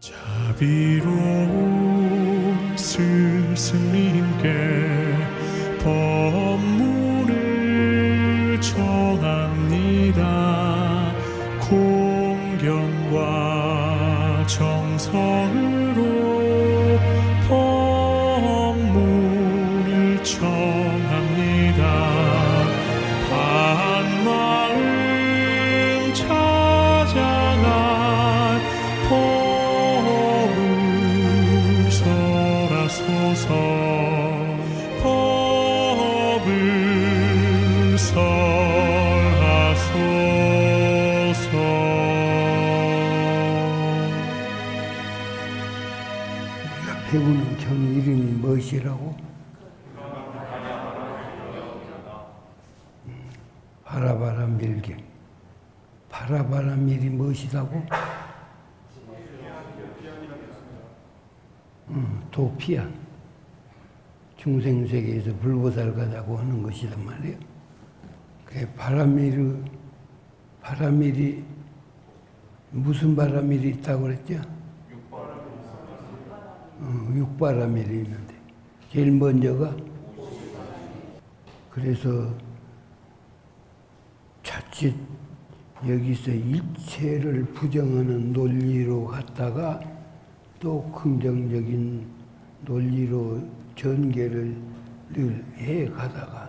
자비로운 스승님께 법문을 청합니다. 공경과 정성으로 법문을 청합니다. 반마음 찾아갈 법을 설하소서. 법을 설하소서. 우리가 배우는 경 이름이 무엇이라고? 바라바라밀경. 바라바라밀이 무엇이라고? 도피안. 중생세계에서 불보살 가자고 하는 것이란 말이에요. 그 바라밀이 무슨 바라밀이 있다고 그랬죠? 육바라밀이 있는데 제일 먼저가 그래서 자칫 여기서 일체를 부정하는 논리로 갔다가 또 긍정적인 논리로 전개를 늘 해가다가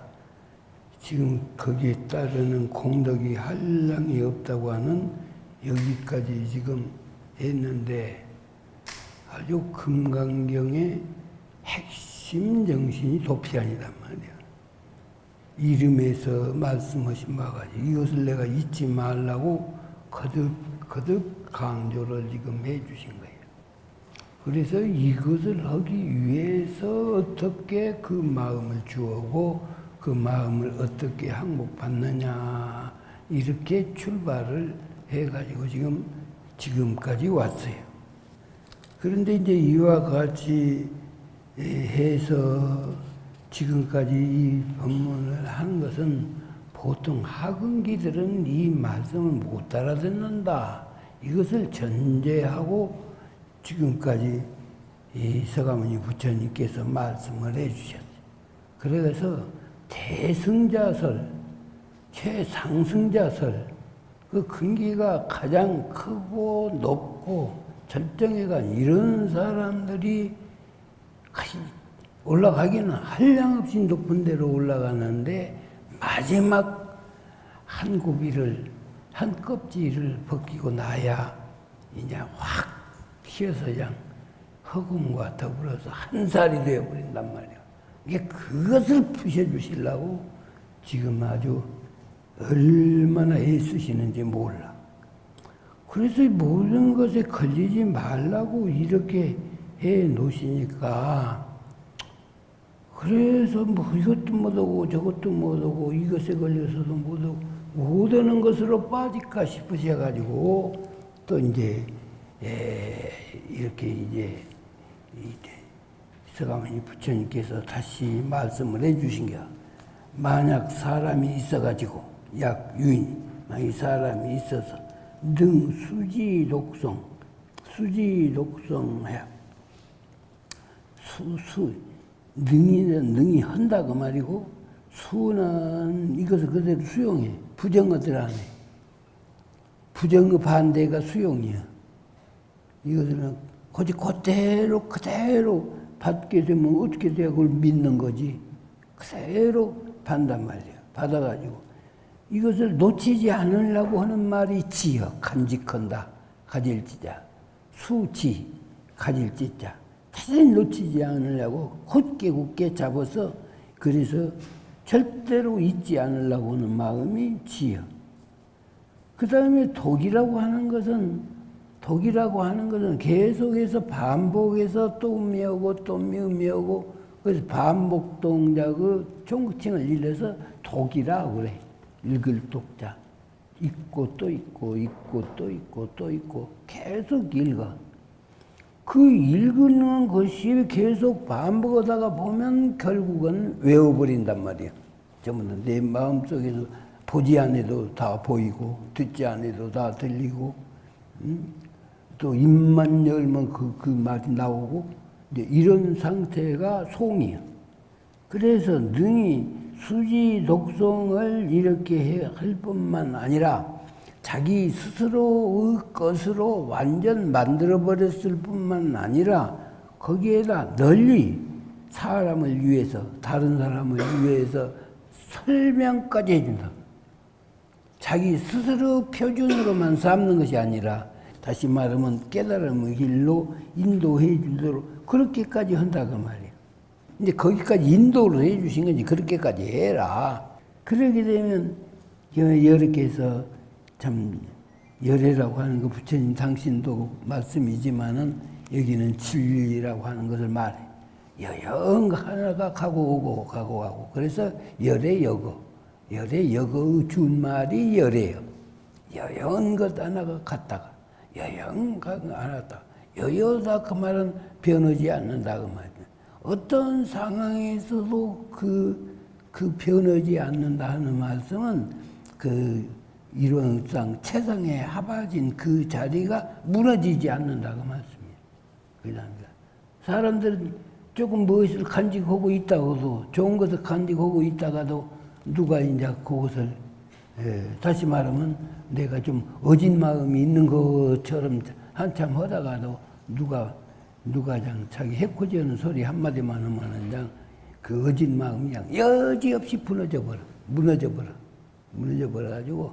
지금 거기에 따르는 공덕이 한량이 없다고 하는 여기까지 지금 했는데 아주 금강경의 핵심 정신이 도피안이란 말이야. 이름에서 말씀하신 바가 이것을 내가 잊지 말라고 거듭 강조를 지금 해주신 거예요. 그래서 이것을 하기 위해서 어떻게 그 마음을 주어고 그 마음을 어떻게 항복받느냐 이렇게 출발을 해가지고 지금까지 왔어요. 그런데 이제 이와 같이 해서 지금까지 이 법문을 한 것은 보통 학은기들은 이 말씀을 못 알아듣는다. 이것을 전제하고 지금까지 이 서가모니 부처님께서 말씀을 해주셨어요. 그래서 대승자설, 최상승자설, 그 근기가 가장 크고 높고 절정해간 이런 사람들이 올라가기는 한량없이 높은 데로 올라가는데 마지막 한 고비를, 한 껍질을 벗기고 나야 이제 확 튀어서 그냥 허공과 더불어서 한 살이 되어버린단 말이야. 이게 그것을 부셔주시려고 지금 아주 얼마나 애쓰시는지 몰라. 그래서 모든 것에 걸리지 말라고 이렇게 해 놓으시니까 그래서 뭐 이것도 못하고 저것도 못하고 이것에 걸려서도 못하고 못하는 것으로 빠질까 싶으셔가지고 또 이제 이렇게 이제 서가모니 부처님께서 다시 말씀을 해주신 게 만약 사람이 있어가지고 약 유인 이 사람이 있어서 능 수지독성해야 능이 한다 그 말이고 수는 이것을 그대로 수용해. 부정어들 안 해. 부정의 반대가 수용이야. 이것은 그대로 받게 되면 어떻게 돼야 그걸 믿는 거지. 그대로 받단 말이야. 받아가지고 이것을 놓치지 않으려고 하는 말이 지어. 간직한다. 가질 지자. 수지. 가질 지자. 사실 놓치지 않으려고 굳게 잡아서 그래서 절대로 잊지 않으려고 하는 마음이 지어. 그 다음에 독이라고 하는 것은 계속해서 반복해서 또 미우고 그래서 반복 동작의 총칭을 일러서 독이라 그래. 읽을 독자. 읽고 또 읽고 계속 읽어. 그 읽는 것이 계속 반복하다가 보면 결국은 외워버린단 말이야. 전부 내 마음속에서 보지 않아도 다 보이고 듣지 않아도 다 들리고 또 입만 열면 그 말이 나오고 이제 이런 상태가 송이야. 그래서 능히 수지 독성을 이렇게 할 뿐만 아니라 자기 스스로의 것으로 완전 만들어버렸을 뿐만 아니라 거기에다 널리 사람을 위해서, 다른 사람을 위해서 설명까지 해준다. 자기 스스로 표준으로만 삼는 것이 아니라 다시 말하면 깨달음의 길로 인도해 주도록 그렇게까지 한다고 말이에요. 이제 거기까지 인도를 해 주신 건지 그렇게까지 해라. 그러게 되면 이렇게 해서 참 열애라고 하는 거 부처님 당신도 말씀이지만은 여기는 진리라고 하는 것을 말해. 여영 하나가 가고 오고 그래서 열애 여거. 열애 여거의 준말이 열애요. 여영 것 하나가 갔다가 여영 안 왔다. 여여다 그 말은 변하지 않는다 그 말이야. 어떤 상황에서도 그 변하지 않는다 하는 말씀은 그 일원상 최상에 합아진 그 자리가 무너지지 않는다 그 말씀이에요. 그답니다. 사람들은 조금 무엇을 간직하고 있다고도 좋은 것을 간직하고 있다가도 누가 이제 그것을 다시 말하면 내가 좀 어진 마음이 있는 것처럼 한참 하다가도 누가 그냥 자기 해코지하는 소리 한마디만 하면은 그냥 그 어진 마음이 그냥 여지없이 무너져 버려가지고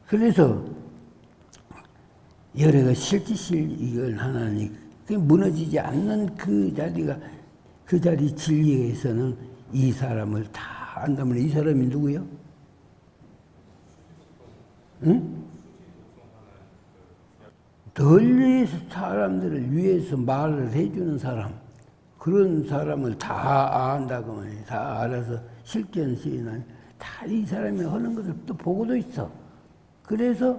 그래서 열애가 실지실 이걸 하나니 무너지지 않는 그 자리가 그 자리 진리에서는 이 사람을 다 안다면 이 사람이 누구요? 응? 널리 사람들을 위해서 말을 해주는 사람, 그런 사람을 다 안다고 말이에요. 다 알아서 실견시인은 다 이 사람이 하는 것을 또 보고도 있어. 그래서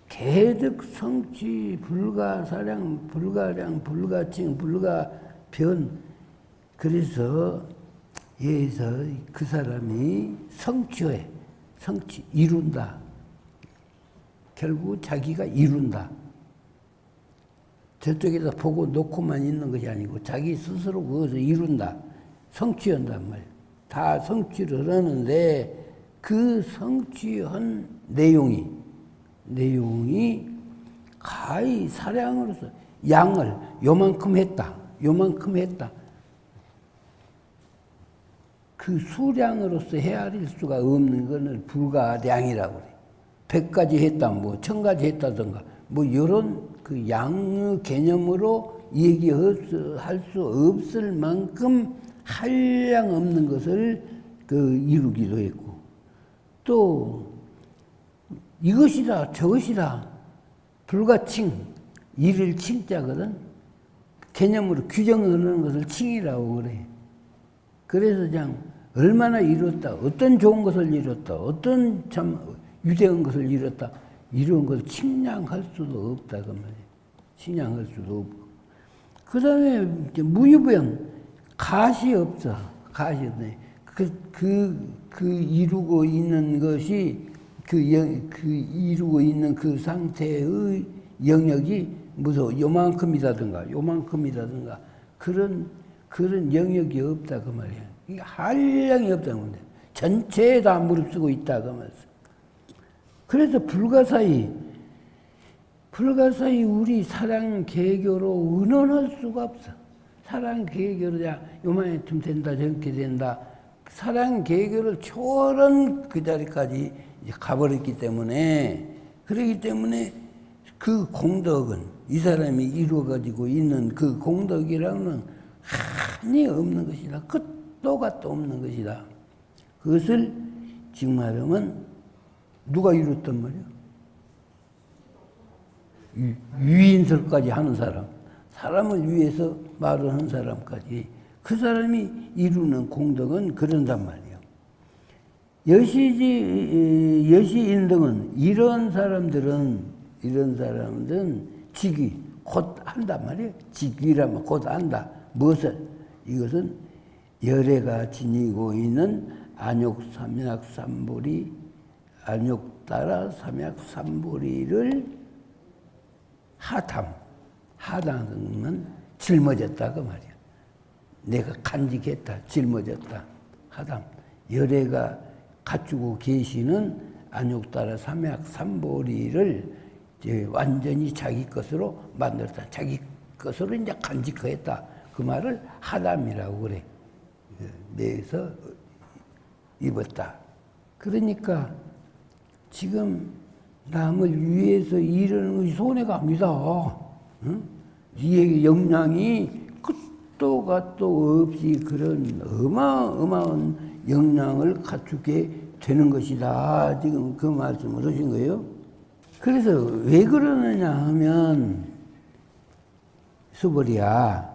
개득 성취 불가사량 불가량 불가칭 불가변 그래서 여기서 그 사람이 성취해 이룬다. 결국 자기가 이룬다. 저쪽에다 보고 놓고만 있는 것이 아니고 자기 스스로 그것을 이룬다. 성취한단 말이에요. 다 성취를 하는데 그 성취한 내용이 가히 사량으로서 양을 요만큼 했다. 그 수량으로서 헤아릴 수가 없는 것을 불가량이라고 그래. 100가지 했다, 1000가지 했다든가, 이런 그 양의 개념으로 얘기할 수 없을 만큼 한량 없는 것을 이루기도 했고, 또 이것이다, 저것이다, 불가칭, 이를 칭자거든. 개념으로 규정하는 것을 칭이라고 그래. 그래서 그냥 얼마나 이뤘다, 어떤 좋은 것을 이뤘다, 어떤 참 유대한 것을 이뤘다, 이런 것을 칭량할 수도 없다 그 말이에요. 칭량할 수도 없고. 그 다음에 무유변, 가시 없어. 가시 없네. 그 이루고 있는 것이 이루고 있는 그 상태의 영역이 무슨 요만큼이라든가 그런 영역이 없다 그 말이야. 이게 한량이 없다는 건데 전체에 다 무릅쓰고 있다 그 말씀. 그래서 불가사의 우리 사랑 개교로 의논할 수가 없어. 사랑 개교로 요만큼 된다 저렇게 된다. 사랑 개교를 초월한 그 자리까지 이제 가버렸기 때문에 그렇기 때문에 그 공덕은 이 사람이 이루어가지고 있는 그 공덕이라는 한이 없는 것이다. 끝도 갓도 없는 것이다. 그것을 지금 말하면 누가 이뤘단 말이야? 유인설까지 하는 사람을 위해서 말을 한 사람까지 그 사람이 이루는 공덕은 그런단 말이야. 여시인등은 이런 사람들은 직위 곧 한단 말이에요. 직위라면 곧 한다. 무엇을? 이것은 열애가 지니고 있는 안욕 따라 삼약삼보리를 하담은 짊어졌다 그 말이야. 내가 간직했다, 짊어졌다. 하담. 열애가 갖추고 계시는 안욕따라 삼약 삼보리를 이제 완전히 자기 것으로 만들었다. 자기 것으로 이제 간직했다. 그 말을 하담이라고 그래. 내에서 입었다. 그러니까 지금 남을 위해서 이러는 것이 손해가 아니다. 응? 이의 역량이 끝도 갓도 없이 그런 어마어마한 역량을 갖추게 되는 것이다. 지금 그 말씀을 하신 거예요. 그래서 왜 그러느냐 하면 수벌이야.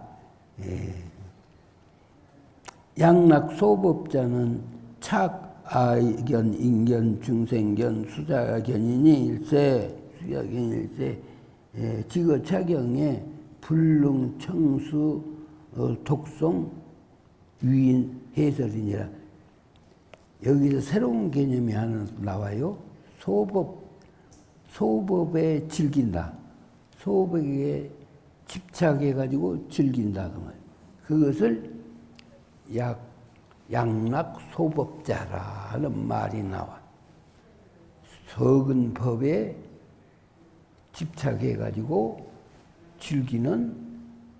양락소법자는 착아견, 인견, 중생견, 수자견이니 일세, 수자견일세, 지거차경에 불능, 청수, 독송, 유인, 해설이니라. 여기서 새로운 개념이 하나 나와요. 소법에 즐긴다. 소법에 집착해가지고 즐긴다. 그 말. 그것을 양락소법자라는 말이 나와. 적은 법에 집착해가지고 즐기는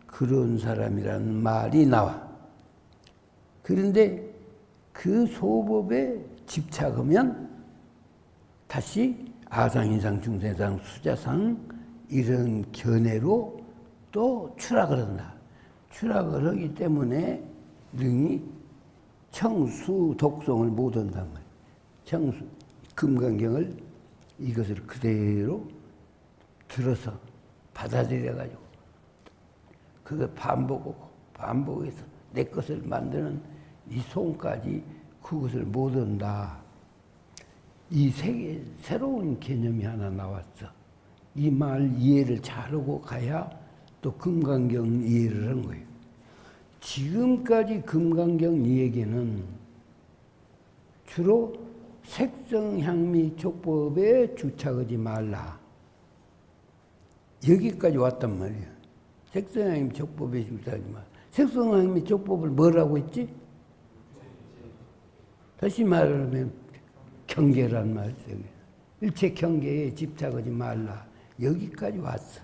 그런 사람이라는 말이 나와. 그런데 그 소법에 집착하면 다시 아상인상, 중생상, 수자상 이런 견해로 또 추락을 한다. 추락을 하기 때문에 능히 청수, 독송을 못 한단 말이에요. 청수, 금강경을 이것을 그대로 들어서 받아들여가지고 그걸 반복해서 내 것을 만드는 이 손까지 그것을 못 한다. 이 세계 새로운 개념이 하나 나왔어. 이 말 이해를 잘하고 가야 또 금강경 이해를 한 거예요. 지금까지 금강경 이야기는 주로 색성향미 촉법에 주착하지 말라. 여기까지 왔단 말이에요. 색성향미 촉법에 주착하지 말라. 색성향미 촉법을 뭐라고 했지? 다시 말하면 경계란 말이죠. 일체 경계에 집착하지 말라. 여기까지 왔어.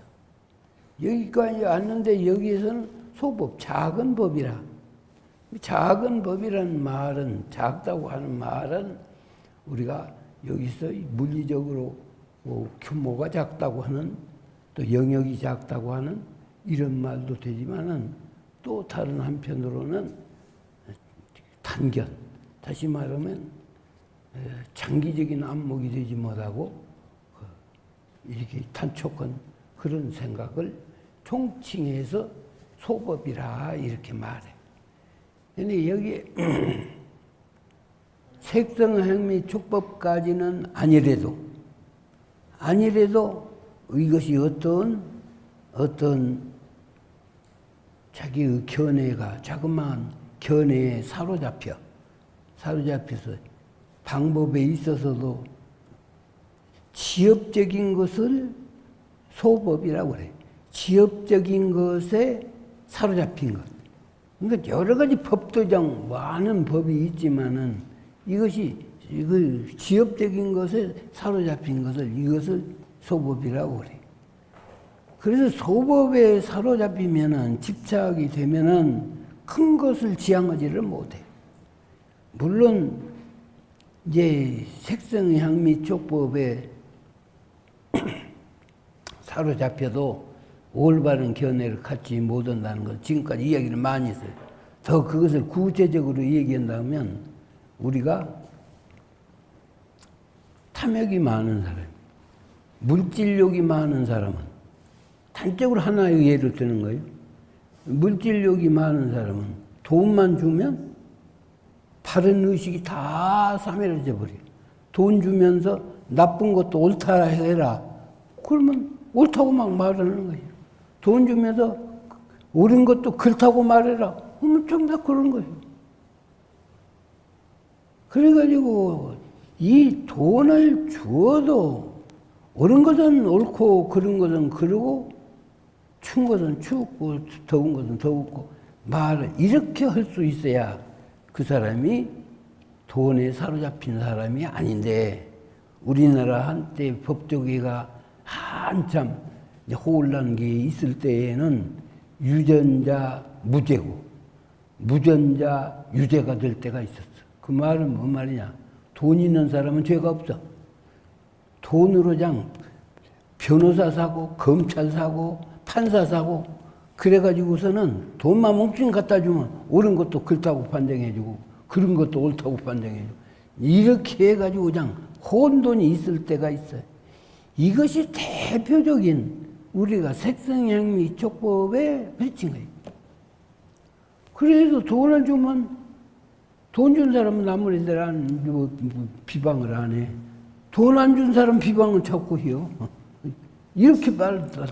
여기까지 왔는데 여기에서는 소법, 작은 법이라. 작은 법이라는 말은, 작다고 하는 말은 우리가 여기서 물리적으로 규모가 작다고 하는, 또 영역이 작다고 하는 이런 말도 되지만은 또 다른 한편으로는 단견, 다시 말하면 장기적인 안목이 되지 못하고 이렇게 단촉한 그런 생각을 총칭해서 소법이라 이렇게 말해. 근데 여기 색성행미 촉법까지는 아니래도 이것이 어떤 자기의 견해가 자그마한 견해에 사로잡혀서 방법에 있어서도 지엽적인 것을 소법이라고 그래. 지엽적인 것에 사로잡힌 것. 그러니까 여러 가지 법도정 많은 법이 있지만은 이것이 지엽적인 것에 사로잡힌 이것을 소법이라고 그래. 그래서 소법에 사로잡히면은 집착이 되면은 큰 것을 지향하지를 못해. 물론 이제 색성향미 촉법에 사로잡혀도 올바른 견해를 갖지 못한다는 것, 지금까지 이야기를 많이 했어요. 더 그것을 구체적으로 얘기한다면 우리가 탐욕이 많은 사람, 물질욕이 많은 사람은 단적으로 하나의 예를 드는 거예요. 물질욕이 많은 사람은 돈만 주면 바른 의식이 다 사멸해져 버려요. 돈 주면서 나쁜 것도 옳다 해라. 그러면 옳다고 막 말하는 거예요. 돈 주면서 옳은 것도 그렇다고 말해라. 그러면 정작 그런 거예요. 그래가지고 이 돈을 주어도 옳은 것은 옳고 그런 것은 그러고 추운 것은 춥고 더운 것은 더웠고 말을 이렇게 할 수 있어야 그 사람이 돈에 사로잡힌 사람이 아닌데 우리나라 한때 법조계가 한참 혼란한 게 있을 때에는 유전자 무죄고 무전자 유죄가 될 때가 있었어. 그 말은 뭔 말이냐? 돈 있는 사람은 죄가 없어. 돈으로 그냥 변호사 사고 검찰 사고 판사 사고 그래가지고서는 돈만 뭉친 갖다 주면 옳은 것도 그렇다고 판정해주고 그런 것도 옳다고 판정해주고 이렇게 해가지고 그냥 혼돈이 있을 때가 있어요. 이것이 대표적인 우리가 색성향미 촉법에 비친 거예요. 그래서 돈을 주면 돈 준 사람은 아무래도 비방을 안 해. 돈 안 준 사람 비방을 자꾸 해요. 이렇게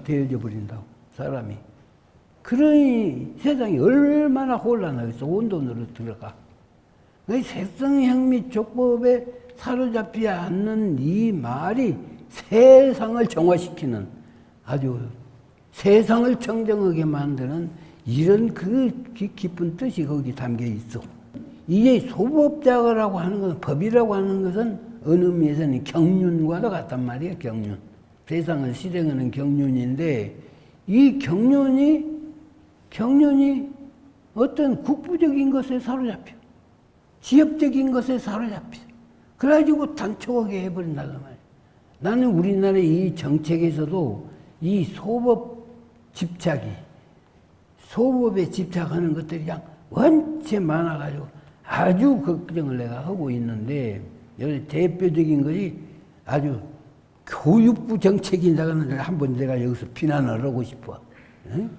되어져 버린다고 사람이. 그러니 세상이 얼마나 혼란하겠어. 온돈으로 들어가. 색성향미 촉법에 사로잡지 않는 이 말이 세상을 정화시키는 아주 세상을 청정하게 만드는 이런 그 깊은 뜻이 거기 담겨 있어. 이게 소법자라고 하는 것은, 법이라고 하는 것은 어느 의미에서는 경륜과도 같단 말이에요. 경륜. 세상을 실행하는 경륜인데 이 경륜이 어떤 국부적인 것에 사로잡혀. 지역적인 것에 사로잡혀. 그래가지고 단초하게 해버린다는 말이에요. 나는 우리나라의 이 정책에서도 이 소법 집착이, 소법에 집착하는 것들이 그냥 원체 많아가지고 아주 걱정을 내가 하고 있는데, 여기 대표적인 것이 아주 교육부 정책인다는 한번 내가 여기서 비난을 하고 싶어. 응?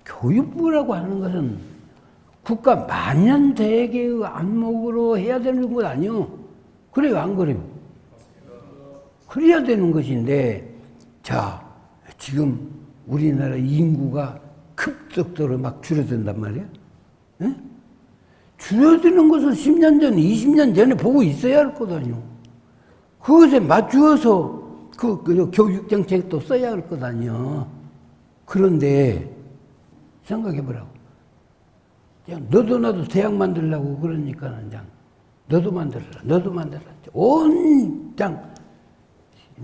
교육부라고 하는 것은 국가 만년대계의 안목으로 해야 되는 것 아니요? 그래요, 안 그래요? 그래야 되는 것인데, 자, 지금 우리나라 인구가 급속도로 막 줄어든단 말이야? 응? 줄어드는 것을 10년 전, 20년 전에 보고 있어야 할 거다뇨. 그것에 맞추어서 그 교육정책도 써야 할 거다뇨. 그런데 생각해보라고. 그냥 너도 나도 대학 만들려고 그러니까는 그냥 너도 만들어라. 온 그냥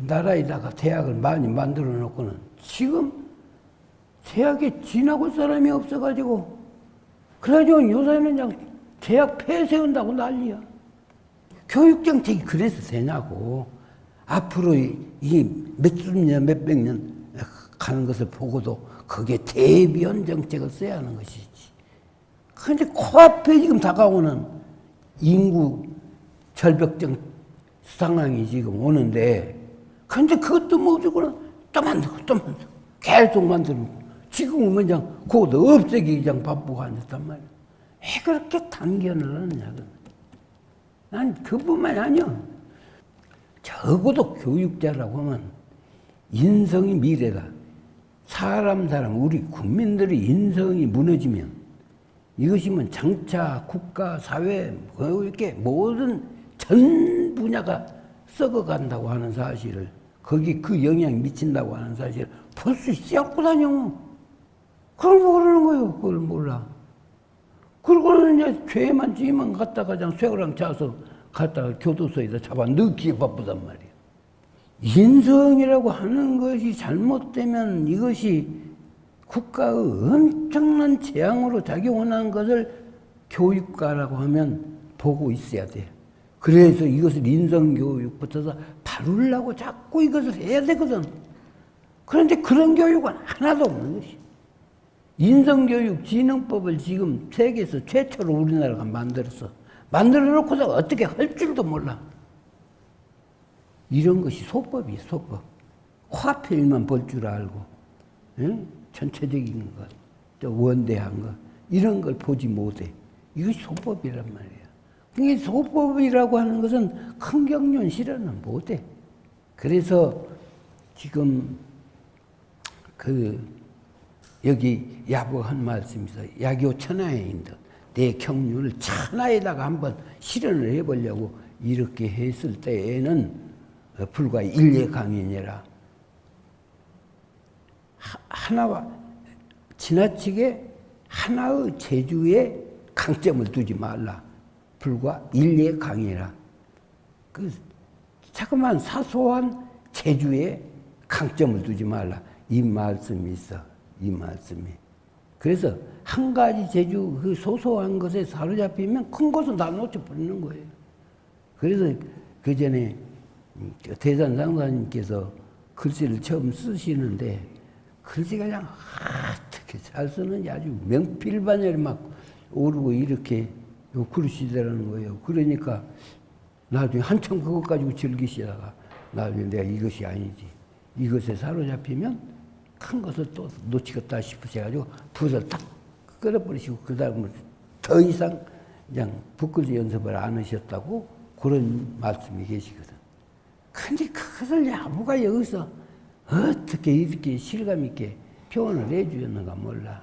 나라에다가 대학을 많이 만들어 놓고는 지금 대학에 지나갈 사람이 없어가지고 그래가지고 요새는 그냥 대학 폐쇄한다고 난리야. 교육정책이 그래서 되냐고. 앞으로 이 몇십 년, 몇백 년 가는 것을 보고도 그게 대비한 정책을 써야 하는 것이지. 그런데 코앞에 지금 다가오는 인구 절벽증 상황이 지금 오는데, 그런데 그것도 못하고는 또 만들고 계속 만들고 지금은 그냥 곧 없애기 그냥 바쁘고 앉았단 말이야. 왜 그렇게 단견을 하느냐. 난 그뿐만이 아니야. 적어도 교육자라고 하면 인성이 미래다. 사람, 우리 국민들의 인성이 무너지면 이것이면 장차 국가, 사회, 이렇게 모든 전 분야가 썩어간다고 하는 사실을, 거기 그 영향이 미친다고 하는 사실을 볼 수 있어야 할 거다뇨. 그걸 모르는 거예요. 그걸 몰라. 그러고는 이제 죄만 지만 갖다가 그냥 쇠고랑 차서 갖다가 교도소에다 잡아 넣기에 바쁘단 말이에요. 인성이라고 하는 것이 잘못되면 이것이 국가의 엄청난 재앙으로 작용하는 것을 교육가라고 하면 보고 있어야 돼요. 그래서 이것을 인성교육부터서 바르려고 자꾸 이것을 해야 되거든. 그런데 그런 교육은 하나도 없는 것이에요. 인성교육 진흥법을 지금 세계에서 최초로 우리나라가 만들어 놓고서 어떻게 할 줄도 몰라. 이런 것이 소법이에요, 소법. 코앞에 일만 볼 줄 알고, 응? 전체적인 것, 또 원대한 것, 이런 걸 보지 못해. 이것이 소법이란 말이에요. 그게 소법이라고 하는 것은 큰 경륜 실현은 못해. 그래서 지금 여기 야부한 말씀이 있어요. 야교 천하에인 듯. 내 경륜을 천하에다가 한번 실현을 해보려고 이렇게 했을 때에는 불과 일례 강연이라 하나와 지나치게 하나의 재주에 강점을 두지 말라. 불과 일리에 강해라. 자꾸만 사소한 재주에 강점을 두지 말라. 이 말씀이 있어. 이 말씀이. 그래서 한 가지 재주, 그 소소한 것에 사로잡히면 큰 것은 다 놓쳐버리는 거예요. 그래서 그 전에 대산 상사님께서 글씨를 처음 쓰시는데 글씨가 그냥 어떻게 잘 쓰는지 아주 명필반열에 막 오르고 이렇게 그러시더라는 거예요. 그러니까 나중에 한참 그것 가지고 즐기시다가 나중에 내가 이것이 아니지. 이것에 사로잡히면 큰 것을 또 놓치겠다 싶으셔가지고 붓을 탁 끊어버리시고 그 다음에 더 이상 그냥 붓글씨 연습을 안 하셨다고 그런 말씀이 계시거든. 근데 그것을 야부가 여기서 어떻게 이렇게 실감 있게 표현을 해주었는가 몰라.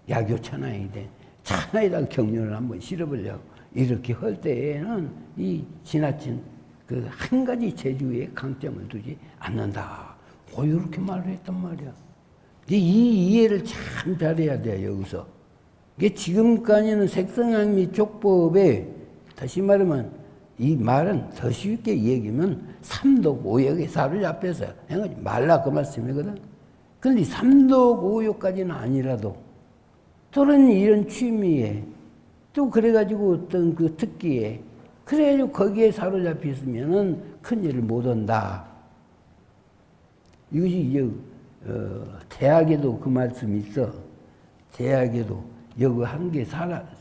야교 천하인데 천하에다 경륜을 한번 실어보려고 이렇게 할 때에는 이 지나친 그 한 가지 재주에 강점을 두지 않는다. 이렇게 말을 했단 말이야. 이 이해를 참 잘해야 돼, 여기서. 이게 지금까지는 색성향미 족법에, 다시 말하면 이 말은 더 쉽게 얘기하면 삼독 오욕에 사로잡혀서 행하지 말라 그 말씀이거든. 그런데 삼독 오욕까지는 아니라도 또는 이런 취미에 또 그래가지고 어떤 그 특기에 그래가지고 거기에 사로잡혔으면은 큰일을 못 한다. 이것이 이제 대학에도 그 말씀이 있어. 대학에도 여기 한 개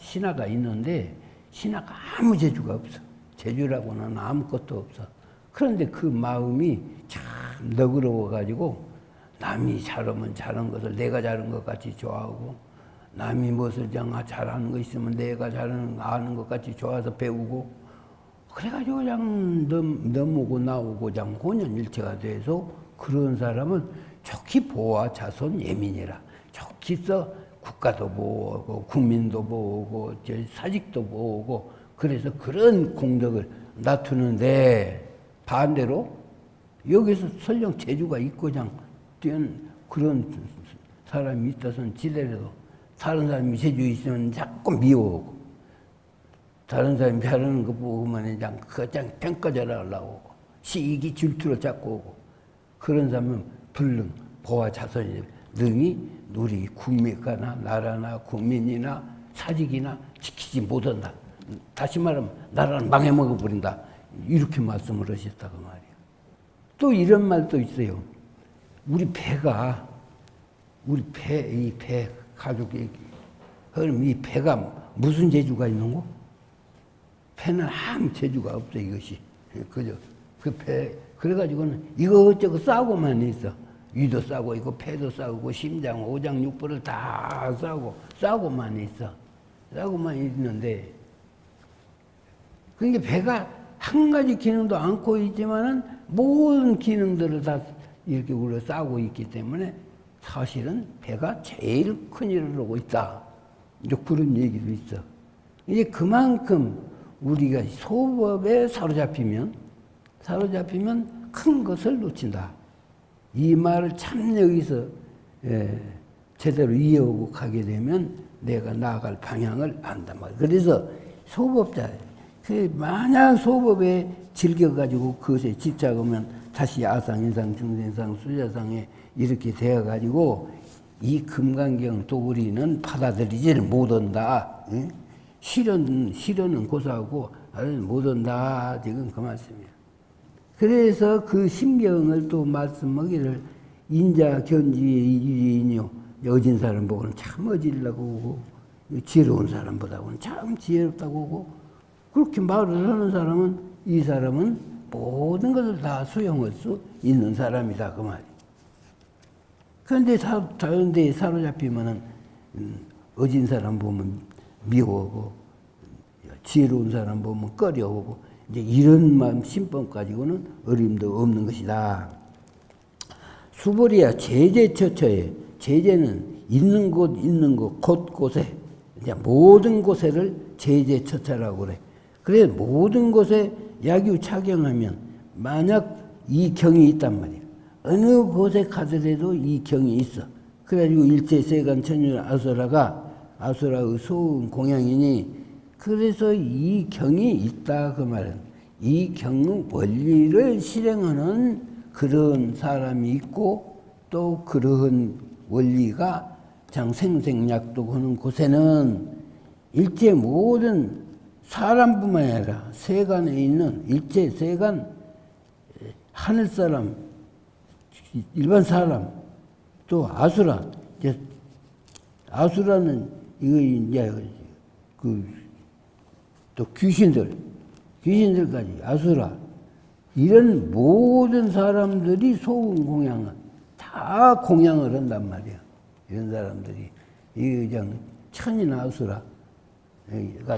신하가 있는데 신하가 아무 재주가 없어. 재주라고는 아무것도 없어. 그런데 그 마음이 참 너그러워가지고 남이 잘하면 잘한 것을 내가 잘한 것 같이 좋아하고 남이 무엇을 잘하는 거 있으면 내가 아는 것 같이 좋아서 배우고 그래가지고 그냥 넘어오고 나오고 그냥 혼연일체가 돼서 그런 사람은 좋기 보호와 자손 예민이라. 좋기 써 국가도 보호하고 국민도 보호하고 사직도 보호하고 그래서 그런 공덕을 놔두는데 반대로 여기서 설령 재주가 있고 그냥 뛰는 그런 사람이 있다선 지대로도 다른 사람이 재주 있으면 자꾸 미워하고 다른 사람이 잘하는 거 보면 그냥 평가절하려고 오고 시기 질투를 잡고 오고 그런 사람은 불능 보아 자손이 능히 우리 국민가나 나라나 국민이나 사직이나 지키지 못한다. 다시 말하면 나라는 망해먹어 버린다. 이렇게 말씀을 하셨다고 말이에요. 또 이런 말도 있어요. 우리 배가 이 배 가족이 그럼 이 배가 무슨 재주가 있는 거? 배는 아무 재주가 없어 이것이. 그죠? 그 배 그래가지고는 이것저것 싸고만 있어. 위도 싸고 있고 폐도 싸고 심장, 오장, 육부를 다 싸고만 있어. 싸고만 있는데 그러니까 배가 한 가지 기능도 않고 있지만은 모든 기능들을 다 이렇게 우리가 싸고 있기 때문에 사실은 배가 제일 큰 일을 하고 있다. 이제 그런 얘기도 있어. 이제 그만큼 우리가 소법에 사로잡히면 큰 것을 놓친다. 이 말을 참 여기서 제대로 이해하고 가게 되면 내가 나아갈 방향을 안단 말이야. 그래서 소법자, 만약 소법에 즐겨가지고 그것에 집착하면 다시 아상인상, 중생상, 수자상에 이렇게 되어가지고 이 금강경 도리는 받아들이지를 못한다. 응? 실현은 고사하고 못한다. 지금 그 말씀이야. 그래서 그 심경을 또 말씀하기를 인자 견지의 이인이요. 어진 사람 보고는 참 어지려고 하고 지혜로운 사람보다는 참 지혜롭다고 하고 그렇게 말을 하는 사람은 이 사람은 모든 것을 다 수용할 수 있는 사람이다. 그 말이야. 그런데 자연대에 사로잡히면은 어진 사람 보면 미워하고 지혜로운 사람 보면 꺼려하고 이제 이런 마음 심법 가지고는 어림도 없는 것이다. 수벌이야 제재처처에 제재는 있는 곳 곳곳에 이제 모든 곳에를 제재처처라고 그래. 그래 모든 곳에 약유 착용하면 만약 이 경이 있단 말이야. 어느 곳에 가더라도 이 경이 있어. 그래가지고 일제세간 천년 아수라의 소음 공양이니 그래서 이 경이 있다 그 말은 이 경 원리를 실행하는 그런 사람이 있고 또 그러한 원리가 생생약독하는 곳에는 일체 모든 사람뿐만 아니라 세간에 있는 일체 세간 하늘 사람 일반 사람 또 아수라 이제 아수라는 이거 이제 또 귀신들까지 아수라 이런 모든 사람들이 소음 공양을 다 공양을 한단 말이야. 이런 사람들이 이 그냥 천이나 아수라가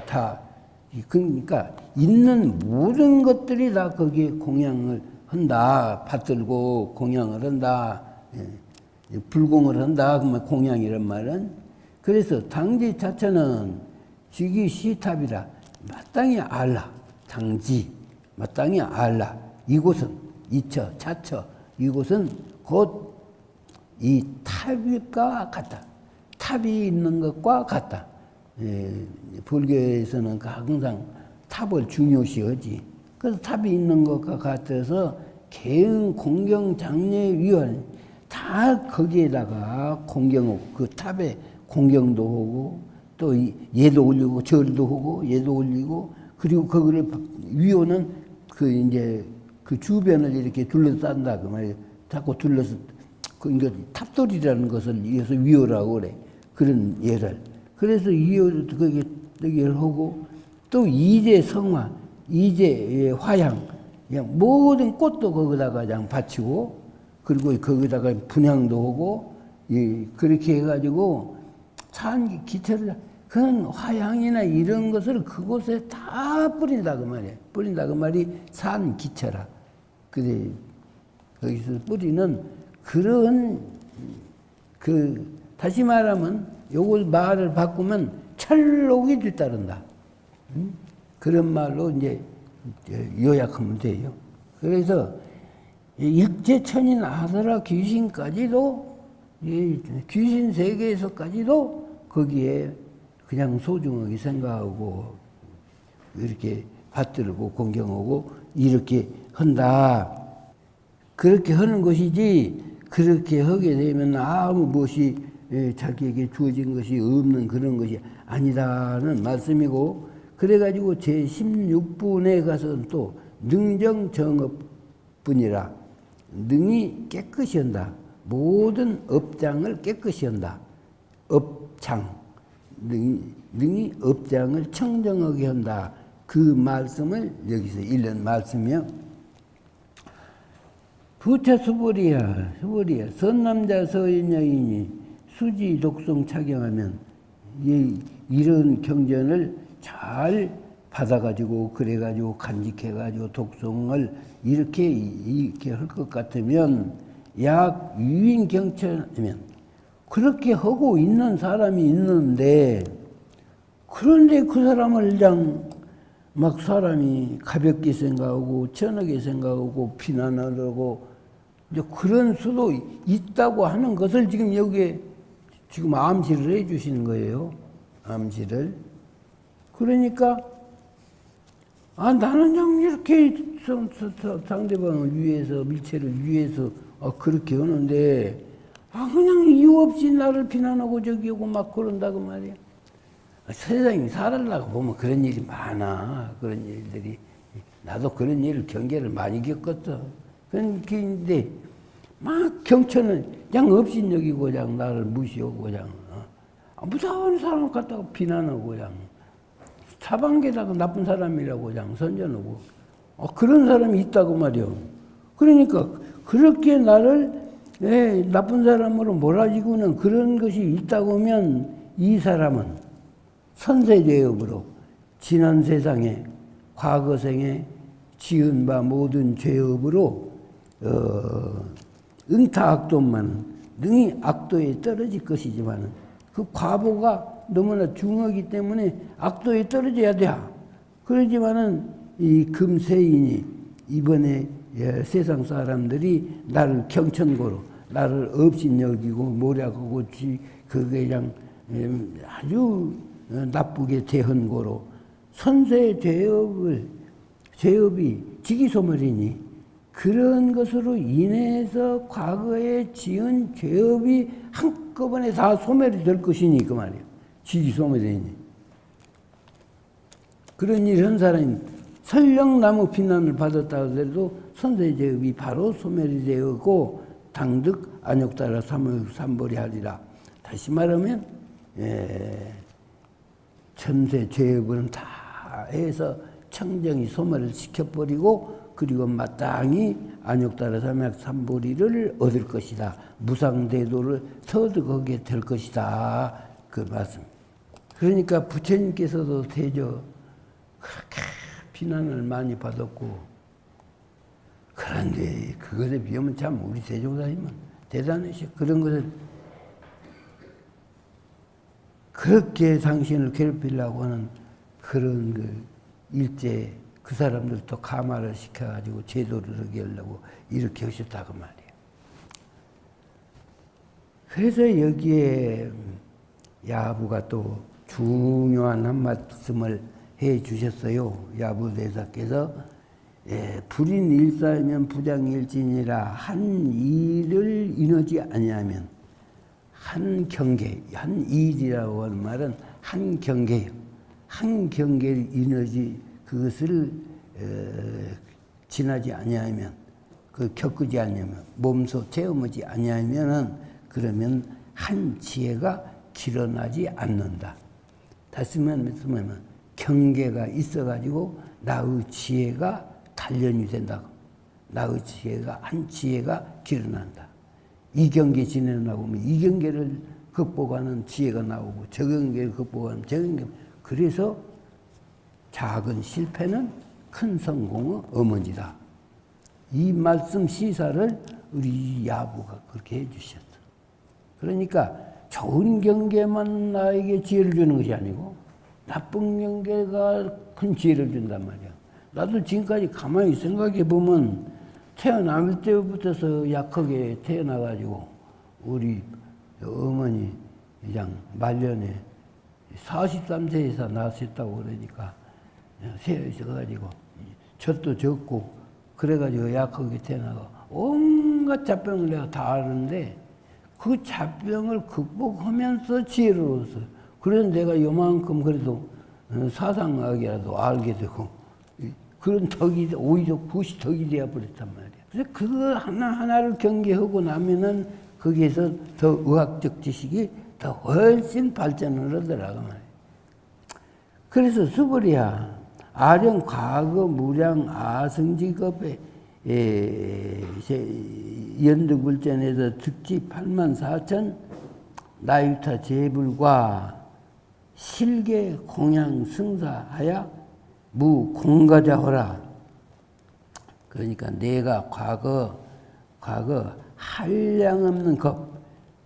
다 그러니까 있는 모든 것들이 다 거기에 공양을 한다. 받들고 공양을 한다. 불공을 한다. 그러면 공양이란 말은 그래서 당지 자체는 지기 시탑이라 마땅히 알라. 당지 마땅히 알라. 이곳은 이처 자처 이곳은 곧 이 탑과 같다. 탑이 있는 것과 같다. 불교에서는 항상 탑을 중요시하지. 그래서 탑이 있는 것과 같아서 개응 공경 장례 위원 다 거기에다가 공경하고 그 탑에 공경도 하고 또 얘도 올리고 절도 하고 얘도 올리고 그리고 그거를 위원은 그 이제 그 주변을 이렇게 둘러싼다 그 말이에요. 자꾸 둘러서 그러니까 탑돌이라는 것을 이어서 위호라고 그래. 그런 예를. 그래서 위호를 거기를 하고 또 이제 성화, 이제 화향, 그냥 모든 꽃도 거기다가 그냥 바치고 그리고 거기다가 분향도 하고 그렇게 해가지고 산 기체를 그런 화향이나 이런 것을 그곳에 다 뿌린다 그 말이에요. 뿌린다 그 말이 산 기체라. 그래 거기서 뿌리는 그런 다시 말하면 요걸 말을 바꾸면 철록이 뒤따른다. 그런 말로 이제 요약하면 돼요. 그래서 일제천인 아수라 귀신까지도 귀신 세계에서까지도 거기에 그냥 소중하게 생각하고 이렇게 받들고 공경하고 이렇게 한다. 그렇게 하는 것이지 그렇게 하게 되면 아무 무엇이 자기에게 주어진 것이 없는 그런 것이 아니다는 말씀이고 그래가지고 제16분에 가서는 또 능정정업뿐이라 능이 깨끗이 한다. 모든 업장을 깨끗이 한다. 업장 능이 업장을 청정하게 한다. 그 말씀을 여기서 읽는 말씀이요. 부처 수불이야. 선남자 서인 여인이 수지 독송 착용하면 이런 경전을 잘 받아가지고 그래가지고 간직해가지고 독송을 이렇게 할 것 같으면 약 유인 경천이면 그렇게 하고 있는 사람이 있는데 그런데 그 사람을 그냥 막 사람이 가볍게 생각하고 천하게 생각하고 비난하려고 이제 그런 수도 있다고 하는 것을 지금 여기에 지금 암시를 해 주시는 거예요. 암시를. 그러니까 나는 그냥 이렇게 상대방을 위해서 밀체를 위해서 그렇게 하는데 그냥 이유 없이 나를 비난하고 저기 하고 막 그런다 그 말이야. 세상에 살아가고 보면 그런 일이 많아. 그런 일들이. 나도 그런 일을 경계를 많이 겪었어. 그런데 막 경천은 그냥 업신여기고 그냥 나를 무시하고 그냥 무서운 사람 갖다가 비난하고 그냥 사방에다가 나쁜 사람이라고 그냥 선전하고 그런 사람이 있다고 말이요. 그러니까 그렇게 나를 나쁜 사람으로 몰아지고는 그런 것이 있다고 하면 이 사람은 선세죄업으로 지난 세상에 과거 생에 지은 바 모든 죄업으로 응타악도만 능히 악도에 떨어질 것이지만 그 과보가 너무나 중하기 때문에 악도에 떨어져야 돼. 그러지만은 이 금세인이 이번에 세상 사람들이 나를 경천고로 나를 업신여기고 모략하고 그게 그냥 아주 나쁘게 대한 거로 선세의 죄업이 직이소멸이니 그런 것으로 인해서 과거에 지은 죄업이 한꺼번에 다 소멸이 될 것이니 그 말이에요. 직이소멸이니. 그런 이런 사람이 설령 나무 비난을 받았다 하더라도 선세의 죄업이 바로 소멸이 되었고 당득 안욕따라 삼벌이 하리라. 다시 말하면 전세 죄업은 다 해서 청정이 소멸을 시켜버리고 그리고 마땅히 안욕따라 삼벌이를 얻을 것이다. 무상대도를 터득하게 될 것이다. 그 말씀. 그러니까 부처님께서도 대저 그렇게 비난을 많이 받았고 그런데 그것에 비하면 참 우리 대종사님은 대단하셔. 그런 것을 그렇게 당신을 괴롭히려고 하는 그런 그 일제 그 사람들도 감화를 시켜가지고 제도를 하게 하려고 이렇게 하셨다고 말이에요. 그래서 여기에 야부가 또 중요한 한 말씀을 해 주셨어요. 야부대사께서 불인 일사이면 부장일진이라 한 일을 인하지 아니하면 한 경계, 한 일이라고 하는 말은 한 경계예요. 한 경계를 인하지 그것을 지나지 아니하면 그 겪지 아니하면 몸소 체험하지 아니하면은 그러면 한 지혜가 길어나지 않는다. 다시 말하면 경계가 있어가지고 나의 지혜가 단련이 된다고. 나의 지혜가 한 지혜가 길어난다. 이 경계 지내려고 하면 이 경계를 극복하는 지혜가 나오고 저 경계를 극복하는 저 경계. 그래서 작은 실패는 큰 성공의 어머니다. 이 말씀 시사를 우리 야부가 그렇게 해주셨어. 그러니까 좋은 경계만 나에게 지혜를 주는 것이 아니고 나쁜 경계가 큰 지혜를 준단 말이야. 나도 지금까지 가만히 생각해 보면 태어날 때부터서 약하게 태어나가지고 우리 어머니 그냥 말년에 43세에서 낳으셨다고 그러니까 세어져가지고 젖도 적고 그래가지고 약하게 태어나고 온갖 잡병을 내가 다 아는데 그 잡병을 극복하면서 지혜를 얻었어. 그래서 내가 요만큼 그래도 사상학이라도 알게 되고 그런 덕이 오히려 그것이 덕이 되어 버렸단 말이야. 그래서 그거 하나하나를 경계하고 나면은 거기에서 더 의학적 지식이 더 훨씬 발전을 하더라고 말이야. 그래서 수불이야 아령 과거 무량 아승직업에 연득불전에서 득지 84,000 나유타 제불과 실계 공양 승사하야 무공가자호라. 그러니까 내가 과거 한량없는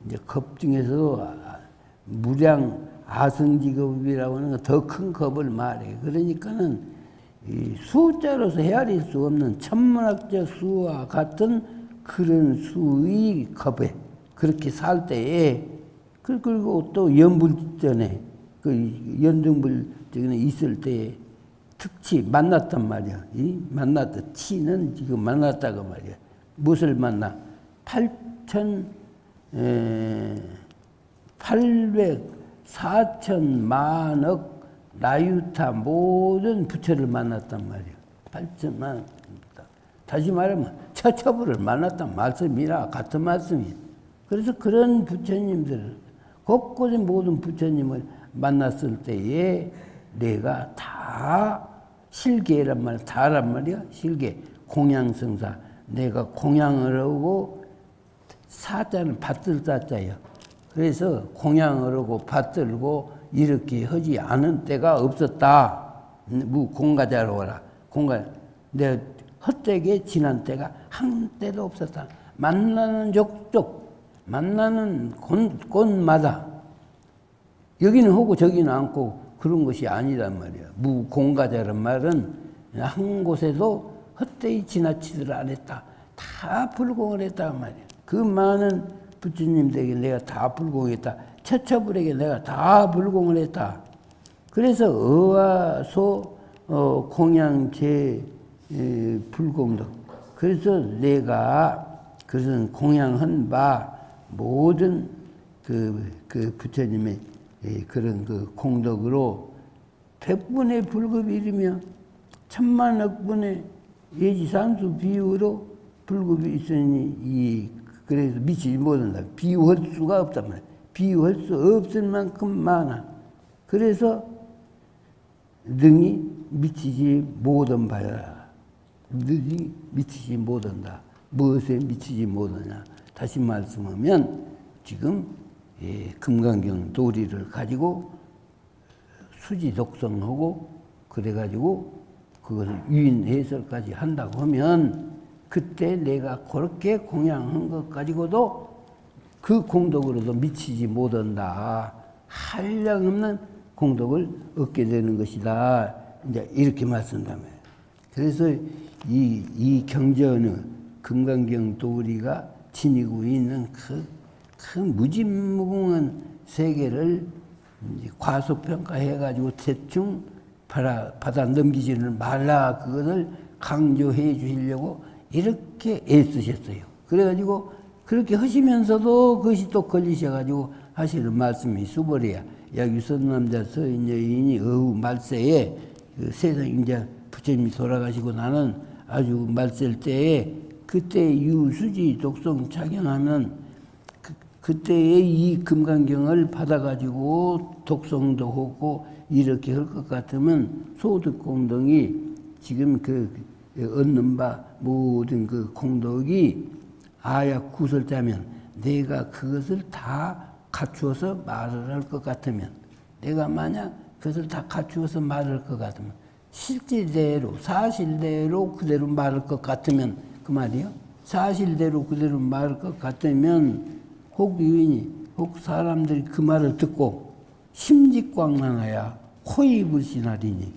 이제 겁 중에서도 무량 아승직업이라고 하는 거 더 큰 겁을 말해. 그러니까는 이 숫자로서 헤아릴 수 없는 천문학적 수와 같은 그런 수의 겁에 그렇게 살 때에 그리고 또 연불전에 그 연등불전에 있을 때에 특치 만났단 말이야. 이 만났다. 치는 지금 만났다고 말이야. 무엇을 만나? 4천만억 나유타 모든 부처를 만났단 말이야. 8천만. 다시 말하면 처처부를 만났단 말씀이라 같은 말씀이야. 그래서 그런 부처님들, 곳곳에 모든 부처님을 만났을 때에 내가 다 실계란 말, 다란 말이야. 실계, 공양성사. 내가 공양을 하고 사자는 받들 사자야. 그래서 공양을 하고 받들고 이렇게 하지 않은 때가 없었다. 무공가자로 하라. 내 헛되게 지난 때가 한 때도 없었다. 만나는 족족, 만나는 곳마다 여기는 하고 저기는 않고 그런 것이 아니란 말이야. 무공가자란 말은 한 곳에도 헛되이 지나치지를 안 했다. 다 불공을 했단 말이야. 그 많은 부처님들에게 내가 다 불공했다. 처처불에게 내가 다 불공을 했다. 그래서 어와 소 공양제 불공덕. 그래서 내가 그것은 공양한 바 모든 그 부처님의 그런 그 공덕으로 백분의 불급이 이르며 천만억 분의 예지산수 비유로 불급이 있으니 그래서 미치지 못한다. 비유할 수가 없단 말이야. 비유할 수 없을 만큼 많아. 그래서 능히 미치지 못한 바야. 능히 미치지 못한다. 무엇에 미치지 못하냐. 다시 말씀하면 지금 금강경 도리를 가지고 수지 독성하고 그래가지고 그것을 유인 해설까지 한다고 하면 그때 내가 그렇게 공양한 것 가지고도 그 공덕으로도 미치지 못한다. 한량없는 공덕을 얻게 되는 것이다. 이제 이렇게 말씀드려요. 그래서 이 경전의 금강경 도리가 지니고 있는 큰 무진무궁한 세계를 과소평가해가지고 대충 받아 넘기지는 말라. 그것을 강조해 주시려고 이렇게 애쓰셨어요. 그래가지고 그렇게 하시면서도 그것이 또 걸리셔가지고 하시는 말씀이 수벌이야. 야, 유선남자 서인 여인이 어후 말세에 그 세상 이제 부처님이 돌아가시고 나는 아주 말셀 때에 그때 유수지 독성 착용하면 그때의 이 금강경을 받아가지고 독성도 하고 이렇게 할 것 같으면 소득공덕이 지금 얻는 바 모든 그 공덕이 아약 구설자면 내가 그것을 다 갖추어서 말을 할 것 같으면 내가 만약 그것을 다 갖추어서 말할 것 같으면 실제대로 사실대로 그대로 말할 것 같으면 그 말이요. 사실대로 그대로 말할 것 같으면 혹 유인이 혹 사람들이 그 말을 듣고 심직광란하야 호의불신하리니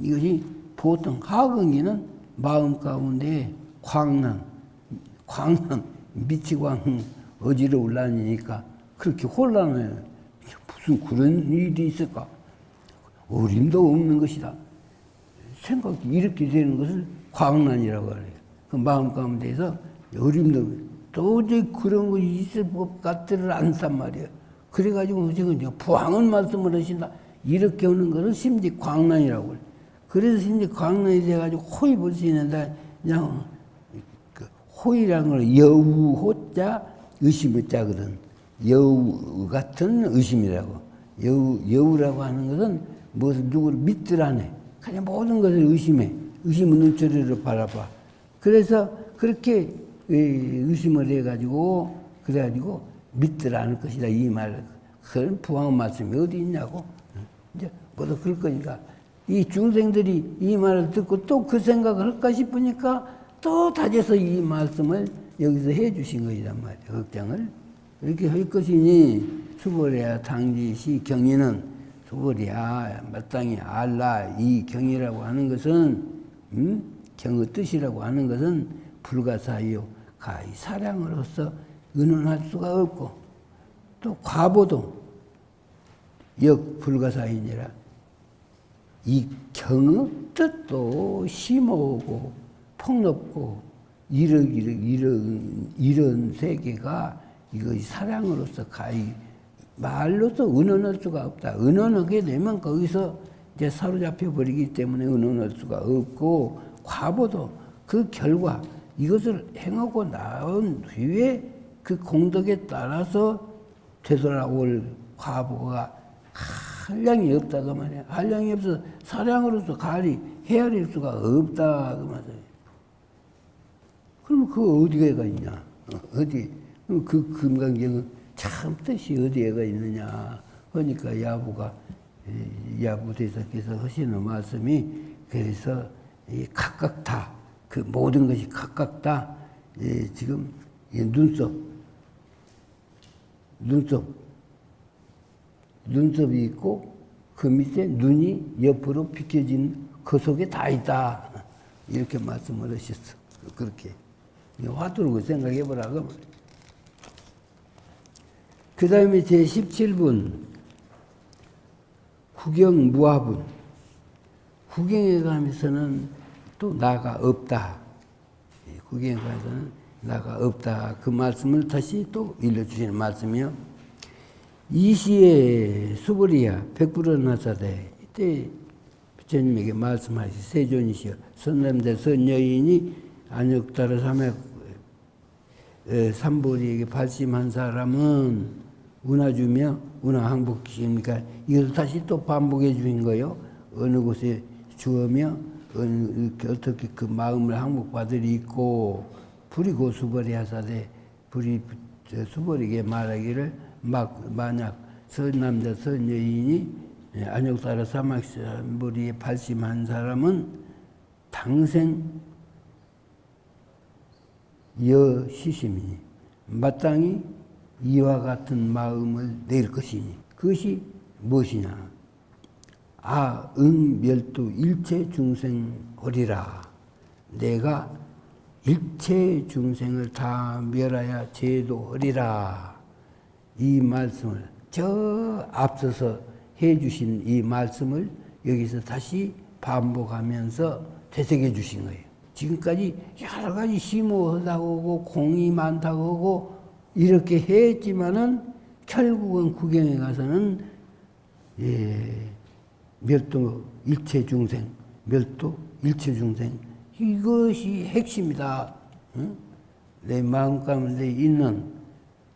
이것이 보통 하근기는 마음 가운데 광란 미치광 어지러울라니까 그렇게 혼란해요. 무슨 그런 일이 있을까? 어림도 없는 것이다. 생각이 이렇게 되는 것을 광란이라고 해요. 그 마음 가운데서 어림도 없는 도저히 그런 것이 있을 법 같지를 않단 말이에요. 그래가지고 지금 부항은 말씀을 하신다. 이렇게 하는 것을 심지 광란이라고 해요. 그래서 심지 광란이 돼가지고 호의 볼 수 있는데 그냥 호의라는 걸 여우 호자 의심의 자거든. 여우 같은 의심이라고. 여우라고 하는 것은 무엇을 누구를 믿더라네. 그냥 모든 것을 의심해. 의심의 눈초리로 바라봐. 그래서 그렇게 의심을 해가지고 그래가지고 믿들 않을 것이다 이 말을. 그런 부항 말씀이 어디 있냐고. 이제 뭐도 그럴 거니까 이 중생들이 이 말을 듣고 또 그 생각을 할까 싶으니까 또 다져서 이 말씀을 여기서 해주신 것이란 말이야. 걱정을 이렇게 할 것이니 수벌이야 당지시 경의는 수벌이야 마땅히 알라. 이 경이라고 하는 것은 경의 뜻이라고 하는 것은 불가사의요 가히 사량으로서 의논할 수가 없고 또 과보도 역 불가사의니라. 이 경의 뜻도 심오고 폭넓고 이런 세계가 이것이 사량으로서 가히 말로서 의논할 수가 없다. 의논하게 되면 거기서 이제 사로잡혀 버리기 때문에 의논할 수가 없고 과보도 그 결과 이것을 행하고 나온 후에 그 공덕에 따라서 되돌아올 과보가 한량이 없다 그 말이야. 한량이 없어서 사량으로서 가히 헤아릴 수가 없다 그 말이야. 그럼 그 어디가 있냐? 어디? 그 금강경은 참 뜻이 어디에가 있느냐? 그러니까 야부 대사께서 하시는 말씀이 그래서 각각 다 그 모든 것이 각각 다 지금 눈썹이 있고 그 밑에 눈이 옆으로 비켜진 그 속에 다 있다. 이렇게 말씀을 하셨어. 그렇게. 화두로 생각해보라고. 그 다음에 제17분 구경무화분. 구경에 가면서는 또 나가 없다. 구경에 가서는 나가 없다. 그 말씀을 다시 또 일러주시는 말씀이요. 이시에 수보리야 백불원하사대. 이때 부처님에게 말씀하시 세존이시여 선남자 선여인이 안역따라 삼보리에게 발심한 사람은 운하주며 운하항복이십니까? 이것을 다시 또 반복해 주신 거예요. 어느 곳에 주어며 어떻게 그 마음을 항복받으리 있고 불이 고 수보리 하사대 불이 수보리에게 말하기를 만약 선남자 선여인이 안역따라 삼보리에 발심한 사람은 당생 여시심이니 마땅히 이와 같은 마음을 낼 것이니 그것이 무엇이냐? 멸도 일체 중생 허리라. 내가 일체 중생을 다 멸하여 제도하리라. 이 말씀을 저 앞서서 해주신 이 말씀을 여기서 다시 반복하면서 되새겨 주신 거예요. 지금까지 여러 가지 심오하다고 하고 공이 많다고 하고 이렇게 했지만은 결국은 구경에 가서는 멸도 일체 중생, 멸도 일체 중생 이것이 핵심이다. 응? 내 마음 가운데 있는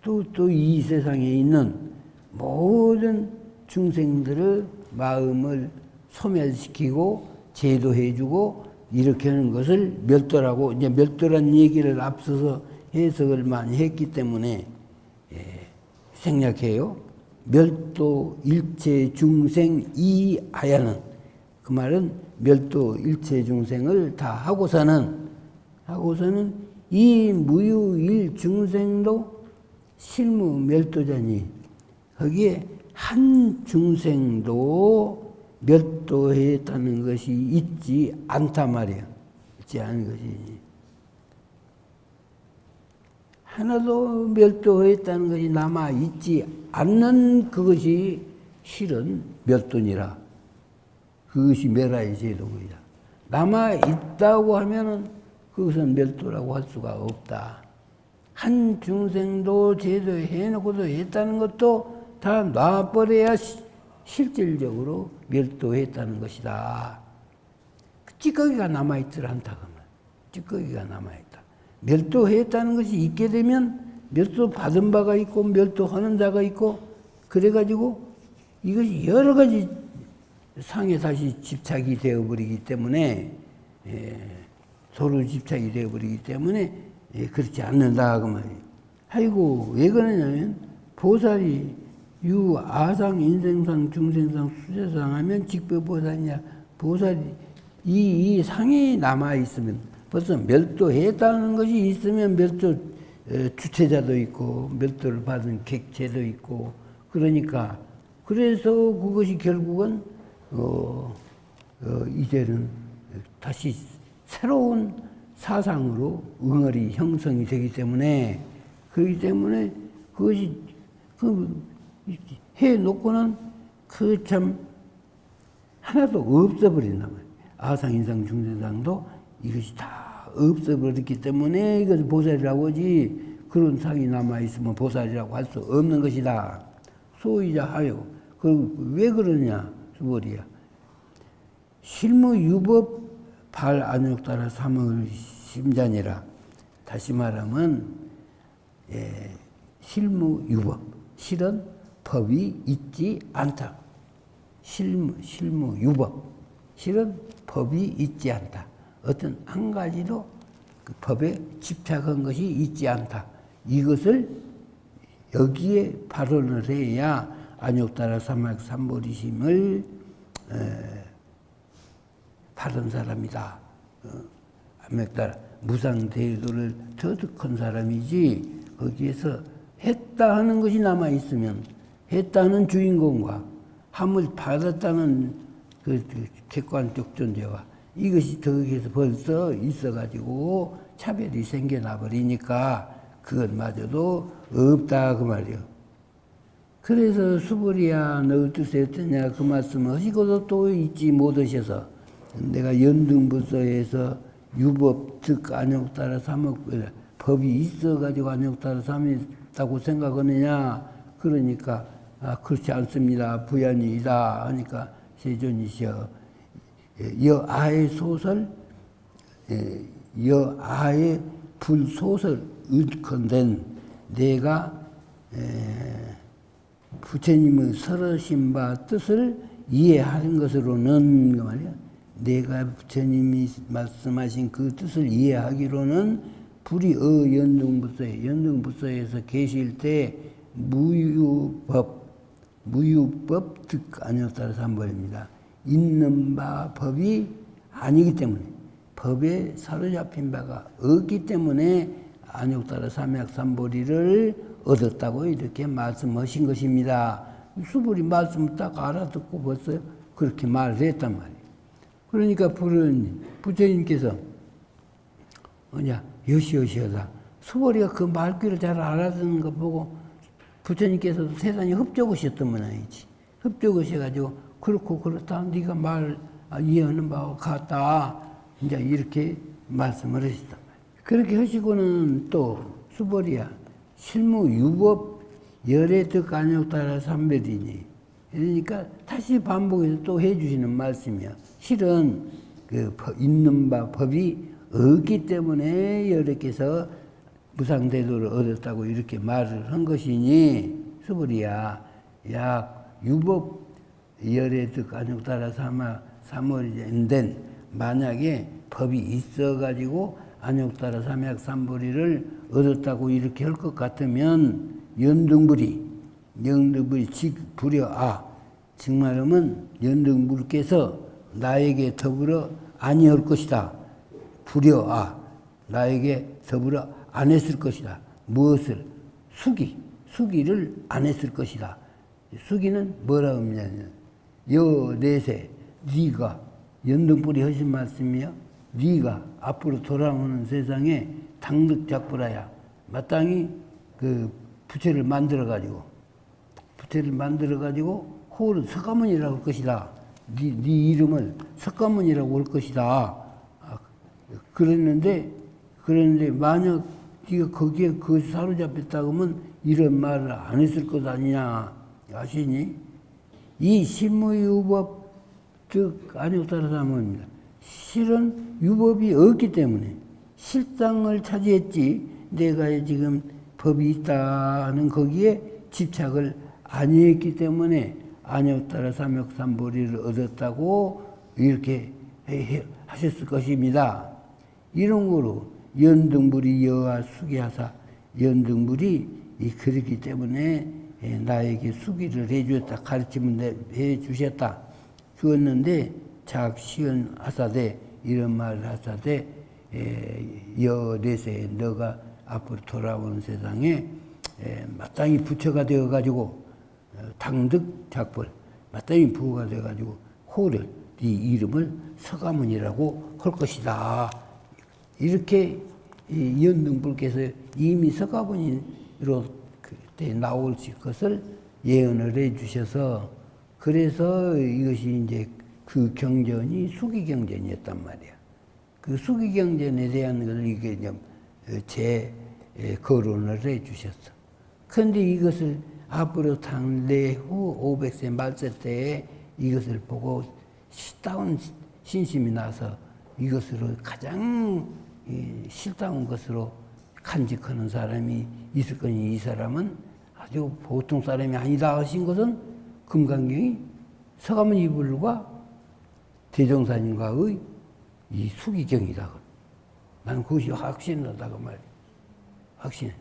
또 이 세상에 있는 모든 중생들의 마음을 소멸시키고 제도해주고 이렇게 하는 것을 멸도라고 이제 멸도란 얘기를 앞서서 해석을 많이 했기 때문에 생략해요. 멸도 일체 중생 이하야는 그 말은 멸도 일체 중생을 다 하고서는 이 무유일 중생도 실무 멸도자니 거기에 한 중생도 멸도했다는 것이 있지 않다 말이야. 있지 않은 것이지. 하나도 멸도했다는 것이 남아 있지 않는 그것이 실은 멸도니라. 그것이 멸하의 제도입니다. 남아 있다고 하면은 그것은 멸도라고 할 수가 없다. 한 중생도 제도해놓고도 했다는 것도 다 놔버려야 실질적으로 멸도했다는 것이다. 찌꺼기가 남아있질 않다. 그러면 찌꺼기가 남아있다. 멸도했다는 것이 있게 되면 멸도 받은 바가 있고 멸도하는 자가 있고 그래가지고 이것이 여러 가지 상에 다시 집착이 되어버리기 때문에 서로 집착이 되어버리기 때문에 그렇지 않는다 그 말이에요. 아이고 왜 그러냐면 보살이 유 아상 인생상 중생상 수세상 하면 직배보살이냐. 보살이 이 상이 남아 있으면 벌써 멸도했다는 것이 있으면 멸도 주체자도 있고 멸도를 받은 객체도 있고 그러니까 그래서 그것이 결국은 이제는 다시 새로운 사상으로 응어리 형성이 되기 때문에 그렇기 때문에 그것이 해놓고는 그 참 하나도 없어버린단 말이에요. 아상인상 중생상도 이것이 다 없어버렸기 때문에 이것을 보살이라고 하지 그런 상이 남아있으면 보살이라고 할 수 없는 것이다. 소이자 하여. 왜 그러냐 수보리야. 실무유법 발안욕따라 삼을 심자니라. 다시 말하면 실무유법. 실은 법이 있지 않다. 실무유법. 실은 법이 있지 않다. 어떤 한 가지도 그 법에 집착한 것이 있지 않다. 이것을 여기에 발언을 해야 안욕따라 삼보리심을 받은 사람이다. 안욕따라 무상대도를 터득한 사람이지 거기에서 했다 하는 것이 남아있으면 했다는 주인공과 함을 받았다는 그 객관적 존재와 이것이 거기에서 벌써 있어가지고 차별이 생겨나 버리니까 그것마저도 없다 그 말이요. 그래서 수보리야 너 뜻이 어떠냐 그 말씀을 하시고도 또 잊지 못하셔서 내가 연등부서에서 유법 즉 안욕 따라 삼억 법이 있어가지고 안욕 따라 삼했다고 생각하느냐 그러니까 그렇지 않습니다. 부연이다 하니까 세존이시여 여아의 소설 여아의 불소설 의컨된 내가 부처님의 설하신 바 뜻을 이해하는 것으로는 그 말이야. 내가 부처님이 말씀하신 그 뜻을 이해하기로는 불이 연등부서에서 계실 때 무유법 득 안욕 따라 삼벌입니다. 있는 바 법이 아니기 때문에 법에 사로잡힌 바가 없기 때문에 안욕 따라 삼약삼보리를 얻었다고 이렇게 말씀하신 것입니다. 수불이 말씀을 딱 알아듣고 벌써 그렇게 말을 했단 말이에요. 그러니까 부처님께서 여시여시하다. 수불이가 그 말귀를 잘 알아듣는 거 보고 부처님께서도 세상에 흡족하셨던 모양이지. 흡족하셔가지고 그렇고 그렇다. 네가 말 이해하는 바와 같다. 이제 이렇게 말씀을 하셨단 말이에요. 그렇게 하시고는 또 수불이야. 실무 유법 열애득 안욕 따라 삼별이니 그러니까 다시 반복해서 또 해주시는 말씀이야. 실은 그 있는 바 법이 없기 때문에 여러께서 무상대도를 얻었다고 이렇게 말을 한 것이니 수불이야 약 유법 열애득 안욕 따라 삼월인된 만약에 법이 있어가지고 안욕 따라 삼약삼보리를 얻었다고 이렇게 할 것 같으면 연등불이 불여 즉 말하면 연등불께서 나에게 더불어 아니할 것이다. 불여 나에게 더불어 안 했을 것이다. 무엇을? 수기를 안 했을 것이다. 수기는 뭐라 하냐면 여내세 네가 연등불이 하신 말씀이요. 네가 앞으로 돌아오는 세상에 당득작불하야 마땅히 그 부처를 만들어가지고 호를 석가모니라고 할 것이다. 네 이름을 석가모니라고 할 것이다. 그랬는데 만약 네가 거기에 사로잡혔다고 하면 이런 말을 안 했을 것 아니냐 아시니? 이 실무유법 즉 안욕 따라 삼입니다. 실은 유법이 없기 때문에 실상을 차지했지 내가 지금 법이 있다는 거기에 집착을 아니했기 때문에 안욕 따라 삼약삼보리를 얻었다고 이렇게 하셨을 것입니다. 이런 거로 연등불이 여와 수기하사 연등불이 그렇기 때문에 나에게 수기를 해주었다 가르침을 해주셨다 주었는데 작시은 하사되 이런 말을 하사되 여내세 너가 앞으로 돌아오는 세상에 마땅히 부처가 되어가지고 당득작벌 마땅히 부호가 되어가지고 호를 네 이름을 서가문이라고 할 것이다. 이렇게 연등불께서 이미 서가문으로 그때 나올 것을 예언을 해주셔서 그래서 이것이 이제 그 경전이 수기경전이었단 말이야. 그 수기경전에 대한 것을 이게 제 거론을 해주셨어. 그런데 이것을 앞으로 내후 500세 말세 때에 이것을 보고 싫다운 신심이 나서 이것으로 가장 싫다운 것으로 간직하는 사람이 있을 거니 이 사람은 아주 보통 사람이 아니다 하신 것은 금강경이 서가모니 이불과 대종사님과의 이 수기경이다. 나는 그것이 확신하다고 말이야. 확신.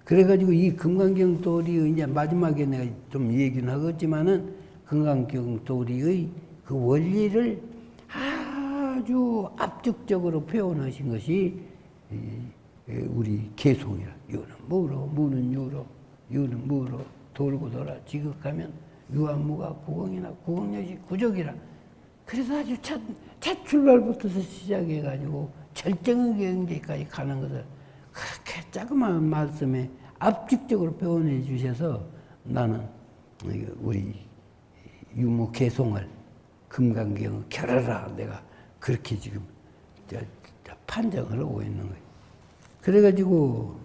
그래가지고 이 금강경 도리의 이제 마지막에 내가 좀 얘기는 하겠지만은 금강경 도리의 그 원리를 아주 압축적으로 표현하신 것이 우리 개송이라. 유는 무로, 무는 유로, 유는 무로, 돌고 돌아 지극하면 유한무가 구공이나 구공여시 구족이라. 그래서 아주 첫 출발부터 시작해가지고 절정의 경지까지 가는 것을 그렇게 자그마한 말씀에 압축적으로 표현해 주셔서 나는 우리 유무 개송을 금강경을 결하라 내가 그렇게 지금 판정을 하고 있는 거예요. 그래가지고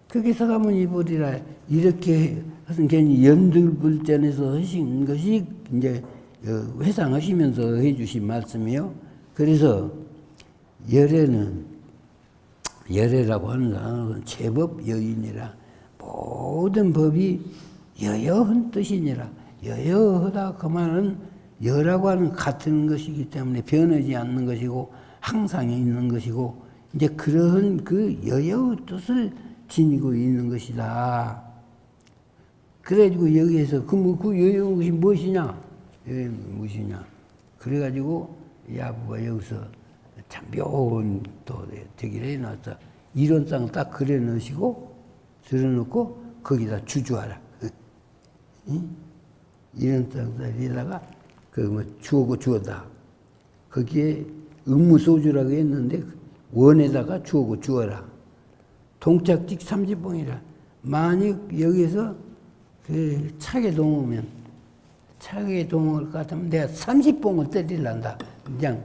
거기서 가면 이보리라 이렇게 무슨 괜히 연들불전에서 하신 것이 이제 회상하시면서 해주신 말씀이요. 그래서 열애라고 하는 사람은 제법 여인이라 모든 법이 여여한 뜻이니라. 여여하다 그 말은 여라고 하는 같은 것이기 때문에 변하지 않는 것이고 항상 있는 것이고 이제 그러한 그 여여의 뜻을 지니고 있는 것이다. 그래가지고 여기에서 그 여여한 것이 무엇이냐? 무엇이냐? 그래가지고 야부가 여기서 참 묘한 또 되기를 해놨어. 이론상 딱 그래 넣으시고 들어놓고 거기다 주주하라. 응? 이론상에다가 그 뭐 주어고 주어다. 거기에 음무소주라고 했는데 원에다가 주어고 주어라. 동착직 30봉이라. 만약 여기서 그 차게 동하면 차게 동할 것 같으면 내가 30봉을 때리란다. 그냥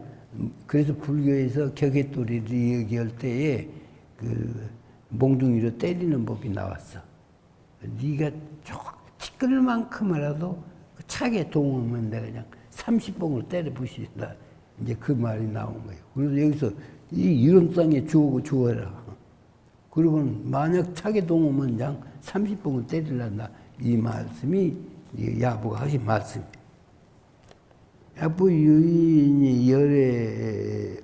그래서 불교에서 격의돌이를 얘기할 때에 그 몽둥이로 때리는 법이 나왔어. 네가 조금 티끌 만큼이라도 차게 동하면 내가 그냥 30봉을 때려 부신다. 이제 그 말이 나온 거예요. 그래서 여기서 이런 땅에 주어고 주어라. 그리고 만약 차게 동하면 그냥 30봉을 때리란다. 이 말씀이 야부가 하신 말씀이에요. 야부 유인이 열의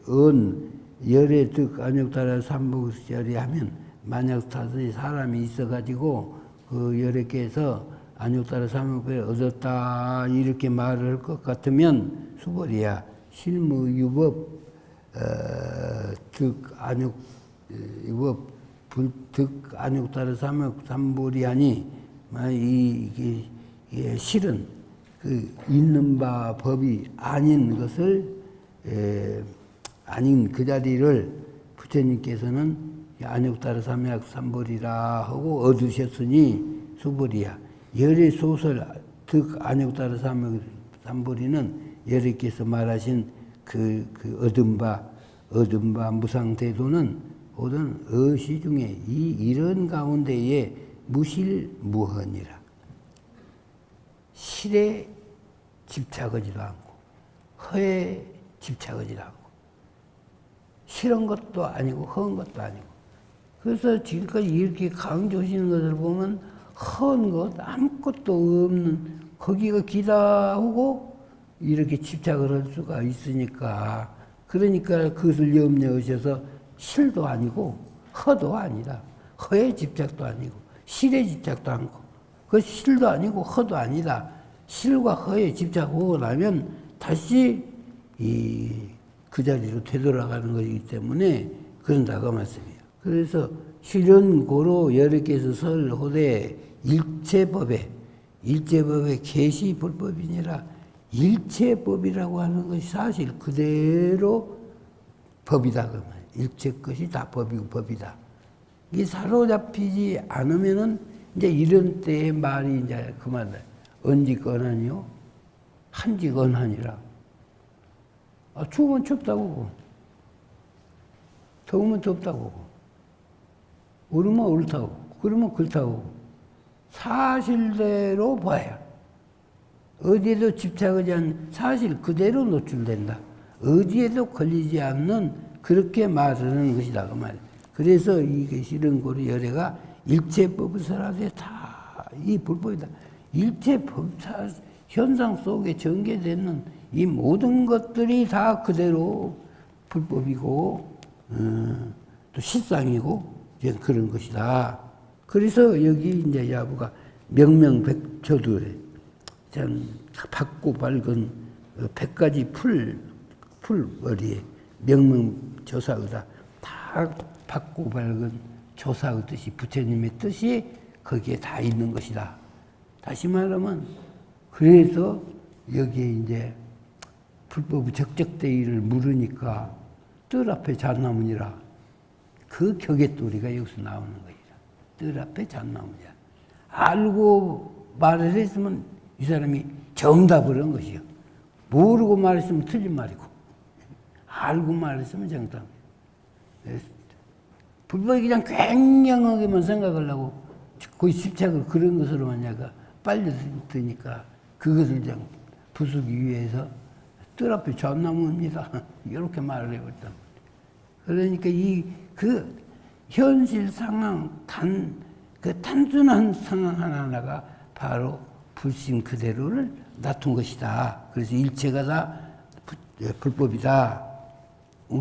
득 안욕따라 삼복절이 하면 만약 다시 사람이 있어가지고 그 열애께서 안욕따라 삼복을 얻었다 이렇게 말을 할 것 같으면 수벌이야. 실무유법 득 안욕 유법 득 안욕따라 삼복이 하니 이게 실은 그 있는 바 법이 아닌 것을 아닌 그 자리를 부처님께서는 안욕따라 삼약삼벌이라 하고 얻으셨으니 수벌이야. 열의 소설 득 안욕따라 삼벌이는 열애께서 말하신 그 얻은 바 무상대도는 모든 어시 중에 이런 가운데에 무실무헌이라. 실에 집착하지도 않고 허에 집착하지도 않고 싫은 것도 아니고 허은 것도 아니고. 그래서 지금까지 이렇게 강조하시는 것을 보면 허은 것 아무것도 없는 거기가 기다 하고 이렇게 집착을 할 수가 있으니까, 그러니까 그것을 염려하셔서 실도 아니고 허도 아니다. 허에 집착도 아니고 실에 집착도 않고 그 실도 아니고 허도 아니다. 실과 허에 집착하고 나면 다시 그 자리로 되돌아가는 것이기 때문에 그런다고 말씀이에요. 그래서 실은 고로 여러께서 설호되 일체법에 계시 불법이니라. 일체법이라고 하는 것이 사실 그대로 법이다 그 말이에요. 일체 것이 다 법이고 법이다. 이 사로잡히지 않으면은 이제 이런 때의 말이 이제 그만다. 언지건하니요, 한지건하니라. 추우면 춥다고, 더우면 덥다고, 오르면 옳다고, 그러면 그렇다고. 사실대로 봐야. 어디에도 집착하지 않는 사실 그대로 노출된다. 어디에도 걸리지 않는 그렇게 말하는 것이다 그 말이에요. 그래서 이게 실은 고리 열애가 일체법을 설하되 다 이 불법이다. 일체법 현상 속에 전개되는 이 모든 것들이 다 그대로 불법이고 또 실상이고 이제 그런 것이다. 그래서 여기 이제 야부가 명명백초도에 참 밝고 밝은 100가지 풀머리에 명명조사의다. 다 밝고 밝은 조사의 뜻이 부처님의 뜻이 거기에 다 있는 것이다. 다시 말하면 그래서 여기에 이제 불법의 적적대의를 물으니까 뜰 앞에 잣나무니라. 그 격의도리가 여기서 나오는 거야. 뜰 앞에 잣나무니라. 알고 말을 했으면 이 사람이 정답을 한 것이요. 모르고 말했으면 틀린 말이고, 알고 말했으면 정답. 불법이 그냥 굉장하게만 생각을 하고, 거의 집착을 그런 것으로만 약간 빨려 드니까, 그것을 그냥 부수기 위해서 뜰 앞에 전나무입니다. 이렇게 말을 해버렸단 말이에요. 그러니까 그 현실 상황, 그 단순한 상황 하나하나가 바로 불신 그대로를 나툰 것이다. 그래서 일체가 다 불법이다.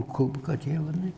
거기까지 해봤네.